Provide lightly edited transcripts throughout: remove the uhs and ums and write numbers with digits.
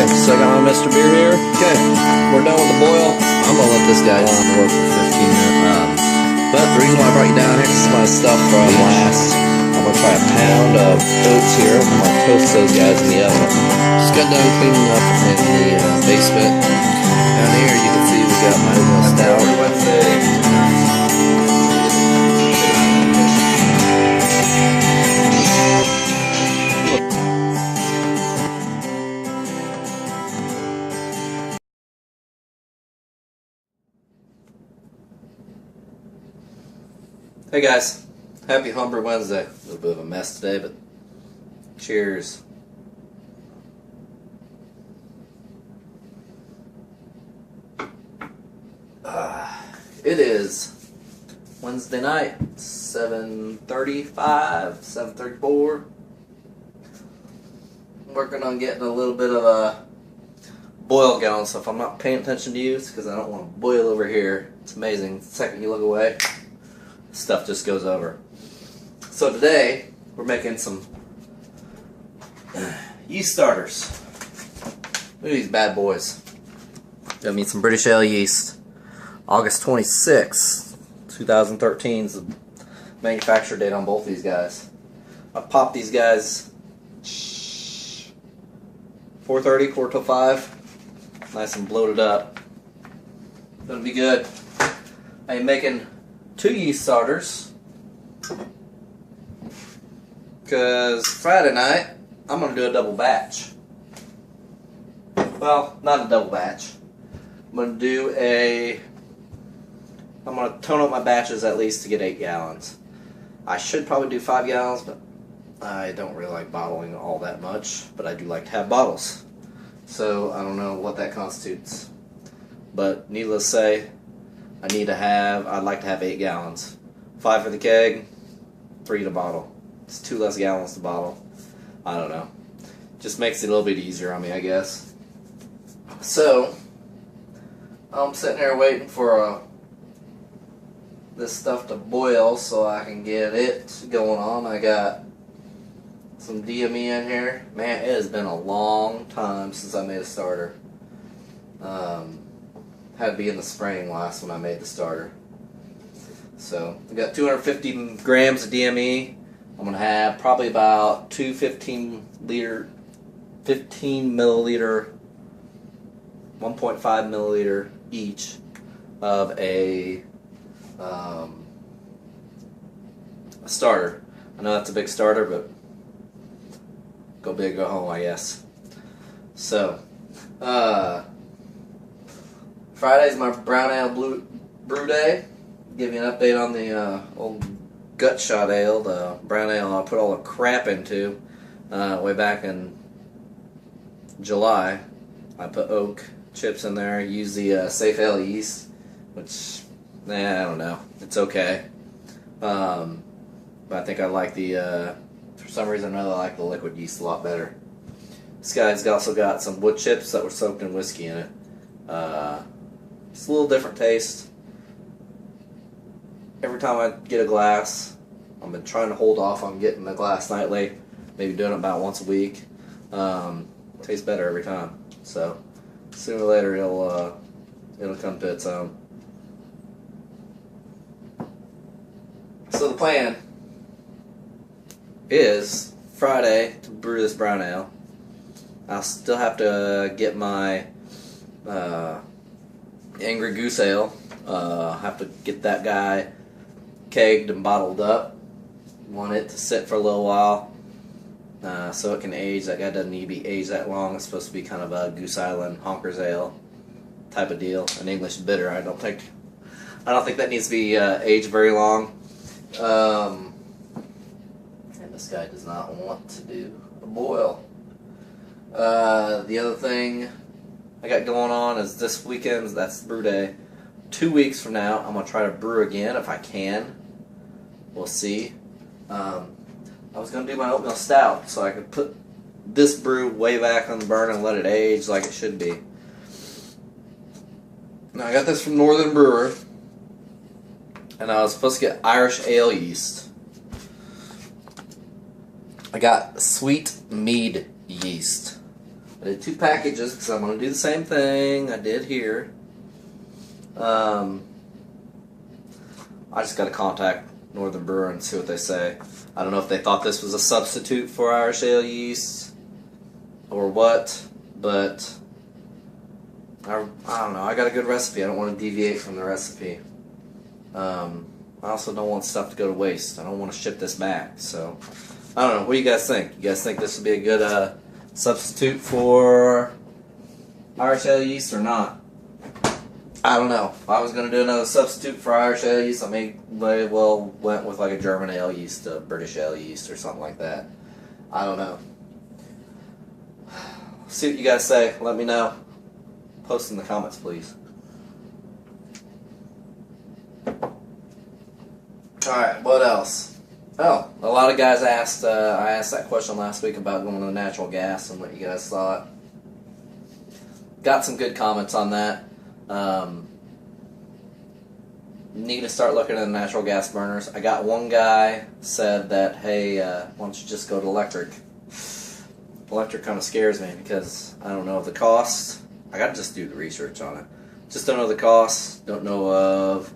So I got my Mr. Beer here. Okay, we're done with the boil. I'm gonna let this guy boil for 15 minutes. But the reason why I brought you down here is my stuff from last. I'm gonna try a pound of oats here. I'm gonna toast those guys in the oven. Just got done cleaning up in the basement. Down here you can see we got my Oatmeal Stout. Homebrew Wednesday. Hey guys, happy Homebrew Wednesday. A little bit of a mess today, but cheers. It is Wednesday night, 7:35, 7:34. Working on getting a little bit of a boil going, so if I'm not paying attention to you, it's because I don't want to boil over here. It's amazing. The second you look away, stuff just goes over. So today we're making some yeast starters. Look at these bad boys. Got me some British Ale yeast. August 26, 2013 is the manufacture date on both these guys. I popped these guys 4:30, quarter till 5. Nice and bloated up. Gonna be good. I am making 2 yeast starters because Friday night I'm going to do a double batch. Well, not a double batch. I'm going to tone up my batches at least to get 8 gallons. I should probably do 5 gallons, but I don't really like bottling all that much, but I do like to have bottles. So I don't know what that constitutes. But needless to say, I'd like to have 8 gallons. 5 for the keg, 3 to bottle. It's 2 less gallons to bottle. I don't know. Just makes it a little bit easier on me, I guess. So, I'm sitting here waiting for this stuff to boil so I can get it going on. I got some DME in here. Man, it has been a long time since I made a starter. Had to be in the spring last when I made the starter. So I got 250 grams of DME. I'm gonna have probably about 2 15 milliliter, 1.5 milliliter each of a starter. I know that's a big starter, but go big, go home, I guess. So, Friday's my brown ale brew day. Give you an update on the old gut shot ale, the brown ale I put all the crap into way back in July. I put oak chips in there, used the Safe Ale yeast, which, I don't know, it's okay. But I think I like the, for some reason or another, I like the liquid yeast a lot better. This guy's also got some wood chips that were soaked in whiskey in it. It's a little different taste. Every time I get a glass, I've been trying to hold off on getting a glass nightly, maybe doing it about once a week. Tastes better every time. So sooner or later it'll come to its own. So the plan is Friday to brew this brown ale. I'll still have to get my Angry Goose Ale. Have to get that guy kegged and bottled up. Want it to sit for a little while so it can age. That guy doesn't need to be aged that long. It's supposed to be kind of a Goose Island Honkers Ale type of deal, an English bitter. I don't think that needs to be aged very long. And this guy does not want to do a boil. The other thing I got going on is this weekend, that's brew day. 2 weeks from now, I'm going to try to brew again if I can. We'll see. I was going to do my Oatmeal Stout so I could put this brew way back on the burner and let it age like it should be. Now I got this from Northern Brewer, and I was supposed to get Irish ale yeast. I got sweet mead yeast. I did 2 packages because I'm going to do the same thing I did here. I just got to contact Northern Brewer and see what they say. I don't know if they thought this was a substitute for Irish ale yeast or what, but I don't know. I got a good recipe. I don't want to deviate from the recipe. I also don't want stuff to go to waste. I don't want to ship this back. So, I don't know. What do you guys think? You guys think this would be a good substitute for Irish ale yeast or not? I don't know. If I was going to do another substitute for Irish ale yeast, I may well went with like a German ale yeast, a British ale yeast, or something like that. I don't know. See what you guys say. Let me know. Post in the comments, please. Alright, what else? Oh, a lot of guys asked, I asked that question last week about going to natural gas and what you guys thought. Got some good comments on that. Need to start looking at natural gas burners. I got one guy said that, hey, why don't you just go to electric? Electric kind of scares me because I don't know of the cost. I got to just do the research on it. Just don't know the cost. Don't know of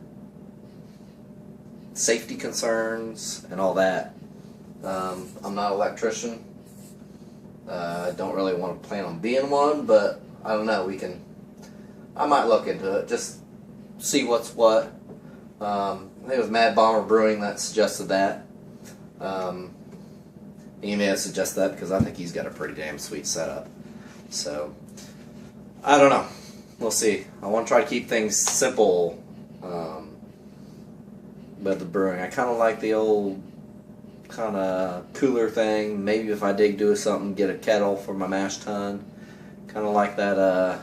safety concerns and all that. I'm not an electrician. I don't really want to plan on being one, but I don't know. I might look into it. Just see what's what. I think it was Mad Bomber Brewing that suggested that. He may have suggested that because I think he's got a pretty damn sweet setup. So, I don't know. We'll see. I want to try to keep things simple with the brewing. I kind of like the old kind of cooler thing. Maybe if I dig do something, get a kettle for my mash tun. Kind of like that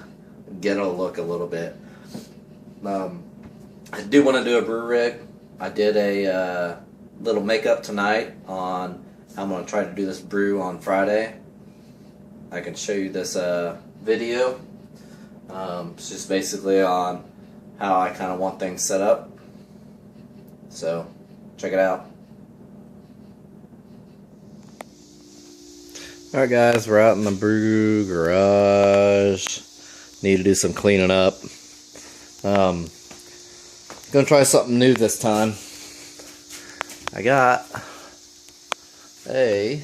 ghetto look a little bit. I do want to do a brew rig. I did a little makeup tonight on how I'm going to try to do this brew on Friday. I can show you this video. It's just basically on how I kind of want things set up. So, check it out. Alright guys, we're out in the Brew Garage. Need to do some cleaning up. Gonna try something new this time. I got a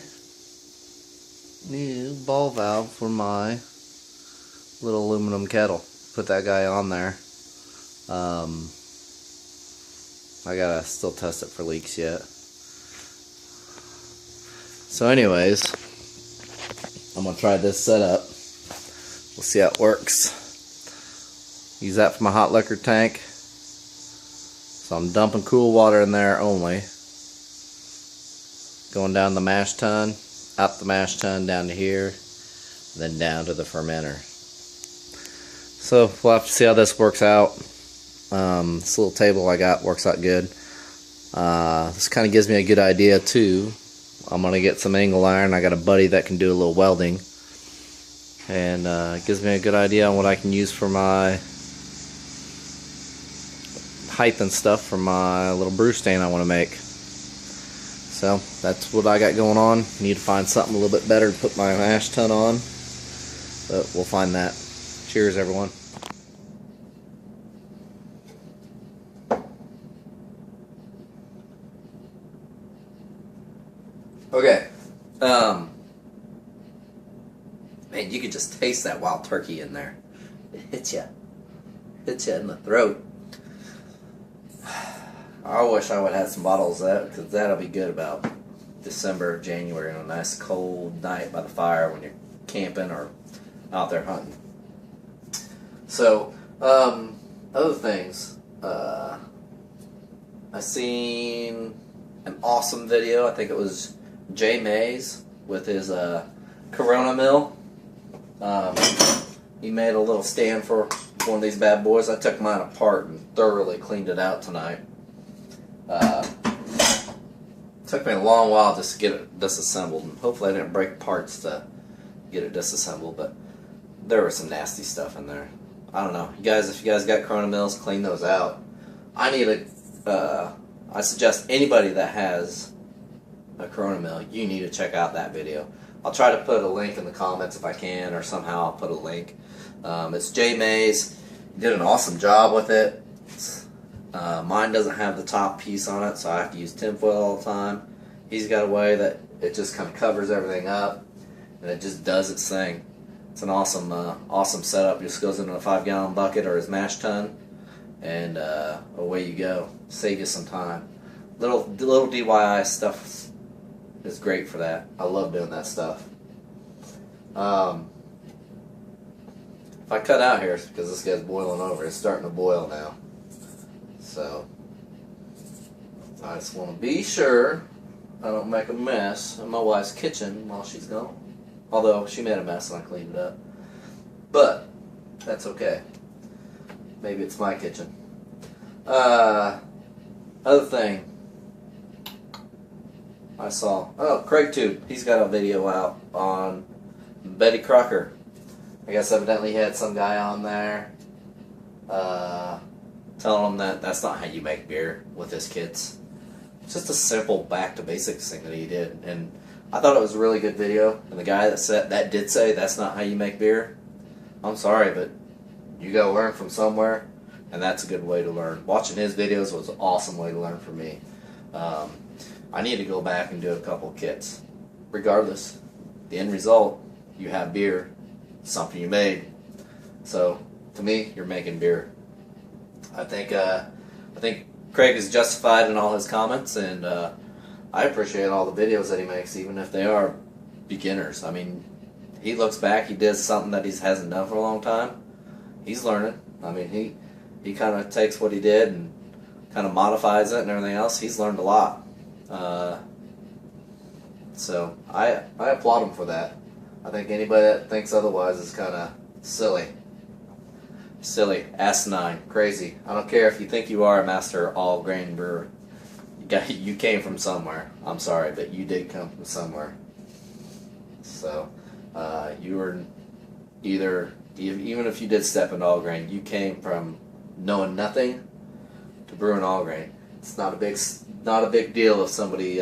new ball valve for my little aluminum kettle. Put that guy on there. I gotta still test it for leaks yet. So anyways, I'm gonna try this setup. We'll see how it works. Use that for my hot liquor tank. So I'm dumping cool water in there only. Going down the mash tun, out the mash tun, down to here, then down to the fermenter. So we'll have to see how this works out. This little table I got works out good. This kind of gives me a good idea too. I'm going to get some angle iron. I got a buddy that can do a little welding. And it gives me a good idea on what I can use for my height and stuff for my little brew stand I want to make. So that's what I got going on. Need to find something a little bit better to put my mash tun on. But we'll find that. Cheers everyone. Okay, man, you could just taste that wild turkey in there. It hits you in the throat. I wish I would have had some bottles of that, because that'll be good about December, January, on a nice cold night by the fire when you're camping or out there hunting. So, other things, I seen an awesome video. I think it was Jay Mays with his Corona mill. He made a little stand for one of these bad boys. I took mine apart and thoroughly cleaned it out tonight. Took me a long while just to get it disassembled, and hopefully I didn't break parts to get it disassembled, but there was some nasty stuff in there. I don't know. You guys, if you guys got Corona mills, clean those out. I suggest anybody that has a Corona mill, you need to check out that video. I'll try to put a link in the comments if I can, or somehow I'll put a link. It's Jay Mays. He did an awesome job with it. Mine doesn't have the top piece on it, so I have to use tinfoil all the time. He's got a way that it just kind of covers everything up, and it just does its thing. It's an awesome, awesome setup. Just goes into a 5-gallon bucket or his mash tun, and away you go. Save you some time. Little DIY stuff is great for that. I love doing that stuff. If I cut out here, it's because this guy's boiling over. It's starting to boil now. So I just want to be sure I don't make a mess in my wife's kitchen while she's gone. Although she made a mess and I cleaned it up. But that's okay. Maybe it's my kitchen. Other thing I saw. Oh, Craig Tube. He's got a video out on Betty Crocker. I guess evidently he had some guy on there telling him that that's not how you make beer with his kids. It's just a simple back to basics thing that he did, and I thought it was a really good video. And the guy that did say that's not how you make beer, I'm sorry, but you gotta learn from somewhere, and that's a good way to learn. Watching his videos was an awesome way to learn for me. I need to go back and do a couple kits. Regardless, the end result, you have beer, something you made. So to me, you're making beer. I think Craig is justified in all his comments, and I appreciate all the videos that he makes, even if they are beginners. I mean, he looks back, he does something that he hasn't done for a long time. He's learning. I mean, he kind of takes what he did and kind of modifies it and everything else. He's learned a lot. So I applaud him for that. I think anybody that thinks otherwise is kind of silly. Silly, asinine, crazy. I don't care if you think you are a master all grain brewer. You came from somewhere. I'm sorry, but you did come from somewhere. So you were either, even if you did step into all grain, you came from knowing nothing to brewing all grain. It's not a big deal if somebody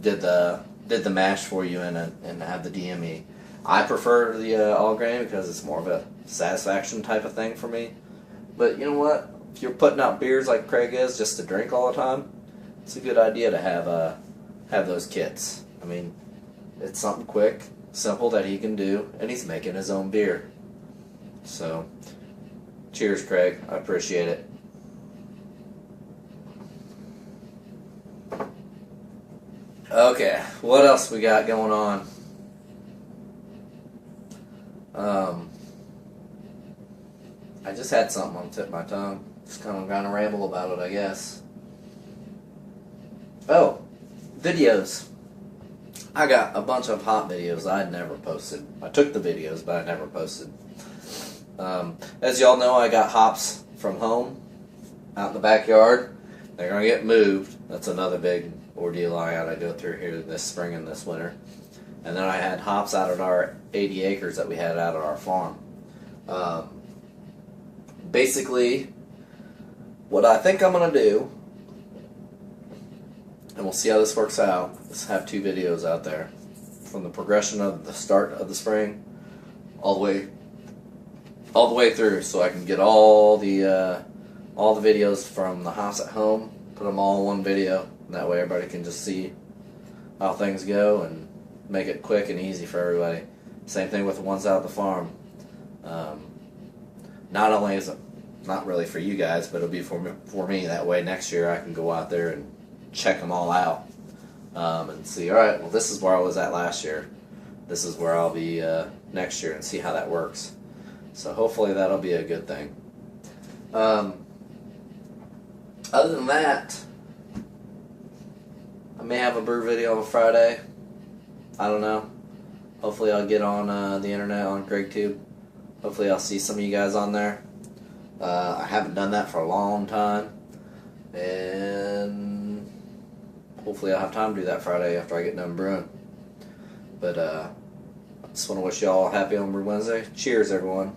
did the mash for you and have the DME. I prefer the all grain because it's more of a satisfaction type of thing for me. But you know what? If you're putting out beers like Craig is just to drink all the time, it's a good idea to have those kits. I mean, it's something quick, simple that he can do, and he's making his own beer. So, cheers, Craig. I appreciate it. Okay, what else we got going on? I just had something on the tip of my tongue. Just kind of ramble about it, I guess. Oh, videos. I got a bunch of hop videos I had never posted. I took the videos, but I never posted. As y'all know, I got hops from home out in the backyard. They're going to get moved. That's another big ordeal I got to go through here this spring and this winter. And then I had hops out of our 80 acres that we had out at our farm. Basically, what I think I'm going to do, and we'll see how this works out, is have 2 videos out there. From the progression of the start of the spring all the way through, so I can get all the videos from the house at home, put them all in one video, and that way everybody can just see how things go and make it quick and easy for everybody. Same thing with the ones out at the farm. Not only is it not really for you guys, but it'll be for me. That way next year I can go out there and check them all out and see, alright, well, this is where I was at last year. This is where I'll be next year, and see how that works. So hopefully that'll be a good thing. Other than that, I may have a brew video on Friday. I don't know. Hopefully I'll get on the internet on CraigTube. Hopefully I'll see some of you guys on there. I haven't done that for a long time. And hopefully I'll have time to do that Friday after I get done brewing. But I just want to wish y'all a happy Homebrew Wednesday. Cheers, everyone.